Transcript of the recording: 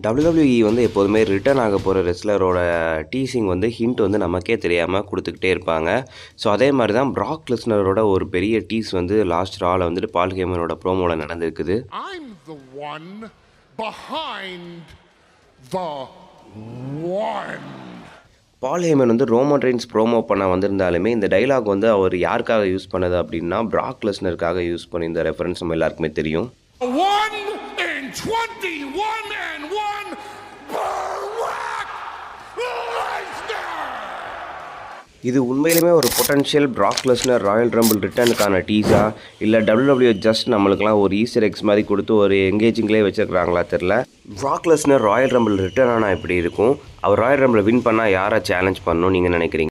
WWE வந்து எப்போதுமே return ஆக போகிற ரெஸ்லரோட டீசிங் வந்து ஹிண்ட் வந்து நமக்கே தெரியாமல் கொடுத்துக்கிட்டே இருப்பாங்க. ஸோ அதே மாதிரி தான் பிராக் லெஸ்னரோட ஒரு பெரிய டீஸ் வந்து லாஸ்ட் ராவில் வந்துட்டு பால் ஹேமனோட ப்ரோமோவில் நடந்திருக்குது. I'm the one behind the one. பால் ஹேமன் வந்து ரோமன் ரெயின்ஸ் ப்ரோமோ பண்ண வந்திருந்தாலுமே இந்த டைலாக் வந்து அவர் யாருக்காக யூஸ் பண்ணது அப்படின்னா பிராக் லெஸ்னருக்காக யூஸ் பண்ணியிருந்த ரெஃபரன்ஸ் நம்ம எல்லாருக்குமே தெரியும். 1 in 21 and 1 Brock Lesnar. இது உண்மையிலுமே ஒரு potential Brock Lesnar Royal Rumble ரிட்டர்னுக்கான டீஸா இல்லை WWE ஜஸ்ட் நம்மளுக்குலாம் ஒரு ஈஸ்டர் எக்ஸ் மாதிரி கொடுத்து ஒரு எங்கேஜிங்லேயே வச்சுருக்கிறாங்களா தெரில. பிராக் லெஸ்னர் ராயல் ரம்பிள் ரிட்டர்ன் ஆனால் எப்படி இருக்கும், அவர் ராயல் ரம்பிள் வின் பண்ணால் யாரை சேலஞ்ச் பண்ணணும் நீங்கள் நினைக்கிறீங்க?